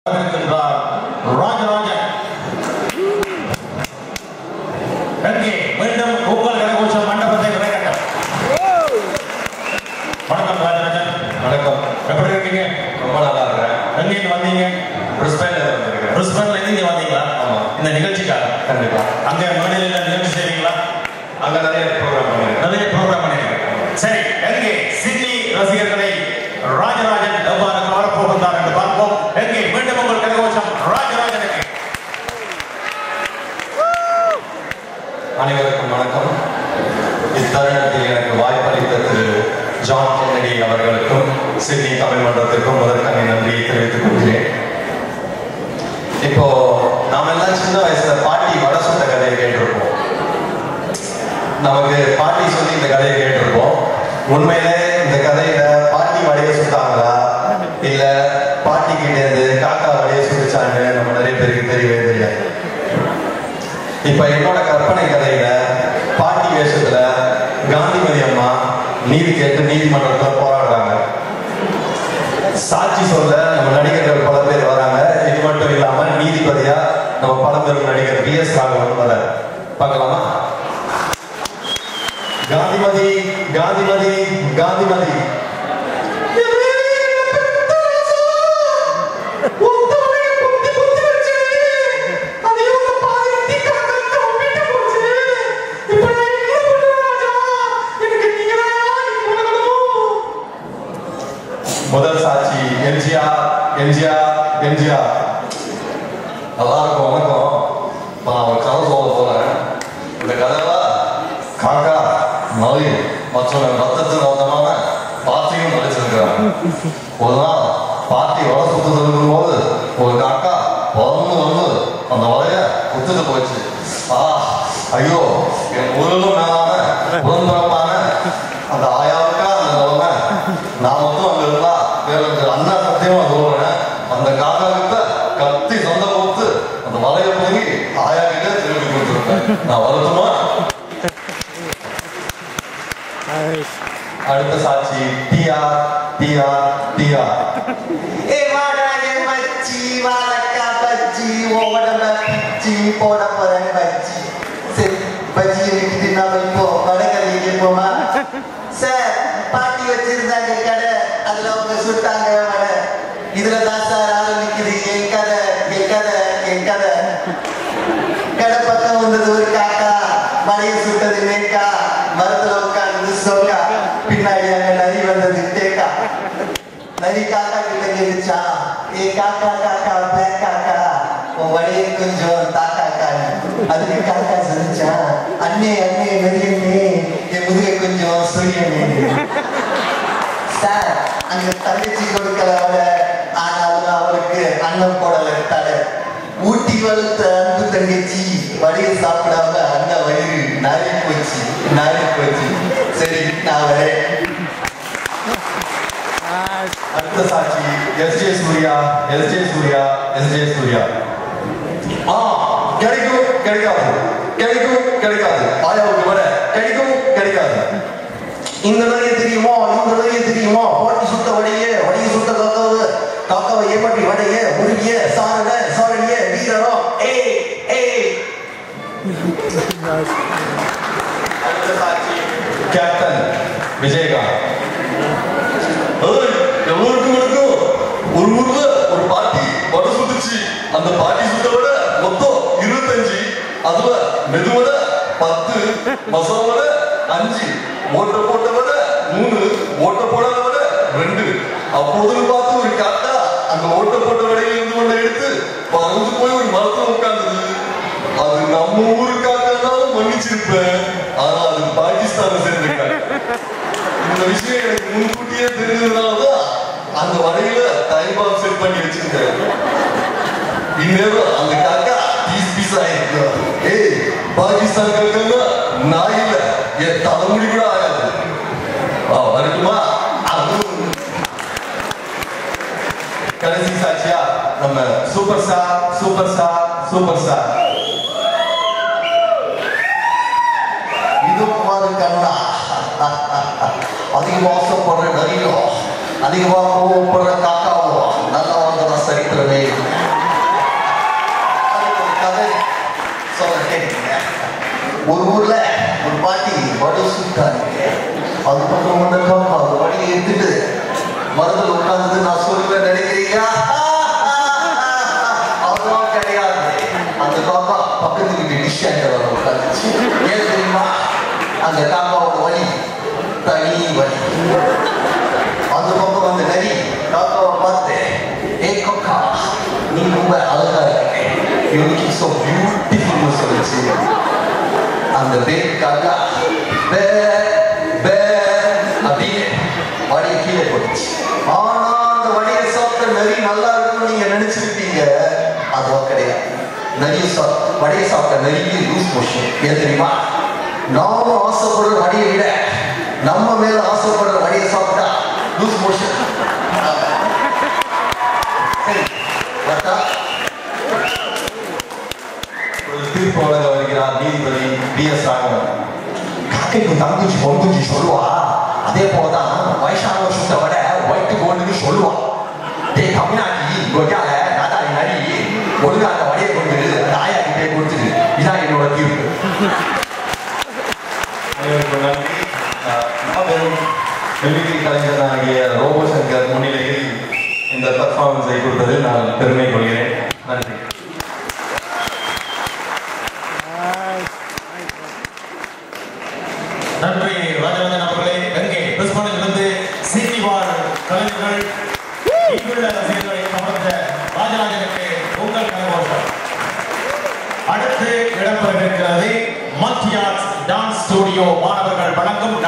ராஜராஜன் எங்கே மீண்டும் உங்கள் கரகோஷ மண்டபத்தை விளையாட்டம். வணக்கம் ராஜராஜன். வணக்கம். எப்படி இருக்கீங்க? ரொம்ப நல்லா இருக்கிறேன். எங்கேருந்து வந்தீங்க? பிரிஸ்பேன்ல வந்திருக்கேன். பிரிஸ்பேன்ல இருந்து இங்க வந்தீங்களா? ஆமா. இந்த நிகழ்ச்சிக்காக? கண்டிப்பா. அங்க மேடையில் நிகழ்ச்சி செய்வீங்களா? அங்க நிறைய ப்ரோக்ராம் பண்ணிருக்கேன். சரி, எங்கே சிட்னி ரசிகர்களை ராஜராஜன் எவ்வாறு கவரப்போகின்றார் என்று பார்ப்போம். எங்கே மீண்டும் உங்கள் கரகோஷம் ராஜராஜனுக்கு. அனைவருக்கும் வணக்கம். இத்தருணத்தில் எனக்கு வாய்ப்பளித்த திரு ஜான் கென்னடி அவர்களுக்கும் சிட்னி தமிழ் மன்றத்திற்கும் முதற்கண் நன்றியை தெரிவித்துக் கொள்கிறேன். இப்போ நாம எல்லாம் சின்ன வயசுல பாட்டி வடை சுட்ட கதையை கேட்டிருப்போம். நமக்கு பாட்டி சொல்லி இந்த கதையை கேட்டிருப்போம். உண்மையிலே இந்த கதையில பாட்டி வடையை சுட்டாங்களா இல்ல பாட்டி கிட்ட இருந்து காக்கா வடையை சுட்டுச்சான்னு நம்ம நிறைய பேருக்கு தெரியவே தெரியாது. இப்ப என்னோட கற்பனை கதையில பாட்டி வேஷத்துல காந்திமதி அம்மா நீதி கேட்டு நீதிமன்றத்துல போராடுறாங்க. சாட்சி சொல்ல நம்ம நடிகர்கள் பல பேர் வராங்க. இது மட்டும் இல்லாம நீதிபதியா நம்ம பழம்பெரும் நடிகர் BS ராகவன் வர பார்க்கலாமா? காந்திமதி காந்திமதி காந்திமதி முதல் சாட்சி எம்ஜிஆர் எம்ஜிஆர் எம்ஜிஆர். எல்லாருக்கும் வணக்கம். நான் ஒரு கதை சொல்ல போறேன். இந்த கதையில காக்கா நவி மற்றும் ரத்தத்தின் ரத்தமான பாட்டியும் நடிச்சிருக்கிறாங்க. ஒரு நாள் பாட்டி வலை சுத்தத்தில் இருக்கும்போது ஒரு காக்கா வந்து அந்த வலைய குத்துட்டு போச்சு. ஐயோ, என் உருளும் மேலான உடன்பிறப்பான அந்த ஆயாவுக்கா அந்த நிலைமை. நான் மட்டும் அங்க இருந்தா வேற அண்ணா சத்தியமா சொல்றேன், அந்த காக்கா கிட்ட கத்தி சொந்த கொடுத்து அந்த வலைய போய் ஆயா கிட்ட திரும்பி கொடுத்துருப்பேன். நான் வருத்தமா? அடுத்த சாட்சி டியா டியா டியா. ஏ வாடாயே மச்சி வாழக்கா பச்சி ஓடல பிச்சி போட போறேன் பச்சி. சரி, பச்சி விட்டுட்டு நாம இப்போ வடகரைக்கு போமா? சார், பாட்டி வச்சிருந்தாங்க கடை, அதுல அவங்க சுட்டாங்க வடை. இதுல தான் சார் ஆரம்பிக்குது என் கதை என் கதை என் கதை. கடை பக்கம் வந்தது ஒரு காக்கா, வடையை சுட்டது மேக்கா, மரத்துல உட்கார்ந்து சோக்கா, பின்னாடி அங்க நரி வந்தது தேக்கா. நரி காக்கா கிட்ட கேட்டுச்சா, ஏ காக்கா காக்கா பிளாக் காக்கா, உன் வடையை கொஞ்சம் தாக்காக்கா. அதுக்கு காக்கா சொல்லிச்சா, அண்ணே அண்ணே நரியண்ணே, என் முதுகை கொஞ்சம் சொரியண்ணே. சார், அங்க தங்கச்சி கொடுக்கல அவளை, ஆனாலும் அவளுக்கு அண்ணன் போடல தடை. ஊட்டி வளர்த்த அன்பு தங்கச்சி வடையை சாப்பிடாம அண்ணன் வயிறு நாரி போச்சு நாரி போச்சு. சரி, நான் வரேன். அடுத்த சாட்சி எஸ்ஜே சூர்யா எஸ்ஜே சூர்யா எஸ்ஜே சூர்யா. கிடைக்கும் கிடைக்காது, கிடைக்கும் கிடைக்காது, ஆயாவுக்கு வர கிடைக்கும் கிடைக்காது. இந்த வரைய தெரியுமா இந்த வரைய தெரியுமா, பாட்டி சுட்ட வடையே வடையை சுட்ட காக்காவை, காக்காவை ஏமாற்றி வடையே முருகிய சாரண சாரணிய வீரரோ ஏ ஏ. அடுத்த சாட்சி கேப்டன் விஜயகாந்த். எவ்வளவுக்கு ஒரு ஊர்ல ஒரு பாட்டி வடை சுட்டுச்சு. அந்த பாட்டி சுட்ட வடை மொத்தம் 25. அதுல மெதுவடை 10, மசாலா வடை 5, ஓட்ட போட்ட வடை 3, ஓட்ட போடாத வடை 2. அப்போது பார்த்து ஒரு காக்கா அந்த ஓட்ட போட்ட வடையில இருந்து ஒண்ணு எடுத்து பறந்து போய் ஒரு மரத்துல உட்கார்ந்தது. அது நம்ம ஊரு காக்கானாலும் மன்னிச்சிருப்பேன், ஆனா அது பாகிஸ்தானை சேர்ந்திருக்காங்க. இந்த விஷயம் எனக்கு முன்கூட்டியே தெரிஞ்சதுனாலதான் அந்த வடையில டைம் பாம் செட் பண்ணி வச்சிருக்காரு. இந்நேரம் அந்த காக்கா பீஸ் பீஸ் ஆயிருக்கு. ஏய், பாகிஸ்தான் காக்கா நான் இல்ல, என் தலைமுடி கூட ஆகாது. வரட்டுமா? கடைசி சாட்சியா நம்ம super star super star super star. இது மாதிரி கண்ணா அதிகமா ஆசைப்படுற நரியோ அதிகமா கோவப்படுற காக்காவோ நல்லா வந்ததா சரித்திரமே. ஒரு ஊர்ல ஒரு பாட்டி வடை சுட்டாங்க. அது பக்கம் வந்த காக்கா அந்த வடையை எடுத்துட்டு மரத்தில் உட்கார்ந்து நான் சொல்லுவேன் நினைக்கிறீங்களா? அதுதான் கிடையாது. அந்த காக்கா பக்கத்து வீட்டு டிஷ் ஆண்டவர் உட்காந்துச்சு. ஏன் தெரியுமா? அந்த காக்காவோட வலி தனி வலி. அந்த பக்கம் வந்து நரி காக்காவை பார்த்து, ஏ காக்கா நீ ரொம்ப அழகா இருக்க, யூ லுக்கிங் சோ பியூட்டிஃபுல்னு சொல்லிச்சு. அந்த பேர் காக்கா பே பே அப்படின்னு வடியை கீழே போட்டுச்சு. ஆனா அந்த வடியை சாப்பிட்ட நரி நல்லா இருக்கும்னு நீங்க நினைச்சிருப்பீங்க. அதுவும் கிடையாது. வடியை சாப்பிட்ட நரிக்கு லூஸ் மோஷன். ஏன் தெரியுமா? நாம ஆசைப்படுற வடியை விட நம்ம மேல ஆசைப்படுற வடியை சாப்பிட்டா லூஸ் மோஷன். சரி தீர்ப்பு வழங்க வருகிறார் நீதிபதி B.S. ராகவன். காக்கைக்கு தங்குச்சி பொங்குச்சி சொல்லுவா. அதே போலதான் வயசானவர் சுத்த விட ஒயிட் கோல்டுன்னு சொல்லுவா. டே கம்மினாக்கி கொய்யால நாதாரி நரி ஒழுங்கா அந்த வடையை கொண்டு அந்த ஆயா கிட்டே கொடுத்துரு. இதான் என்னோட தீர்ப்பு. வெள்ளிக்கிரி கலைஞராகிய ரோபோ சங்கர் முன்னிலையில் இந்த பர்ஃபார்மன்ஸை கொடுத்ததில் நான் பெருமை கொள்கிறேன். நன்றி. நன்றி ராஜராஜன் அவர்களே. எங்கே பிரிஸ்பனிலிருந்து சீனிவார் கலைஞர்கள் இங்குள்ள ரசிகர்களை கவர்ந்த ராஜராஜனுக்கு உங்கள் கரகோஷம். அடுத்து இடம்பெறவிருக்கிறது மத்தியாஸ் டான்ஸ் ஸ்டுடியோ மாணவர்கள் வழங்கும்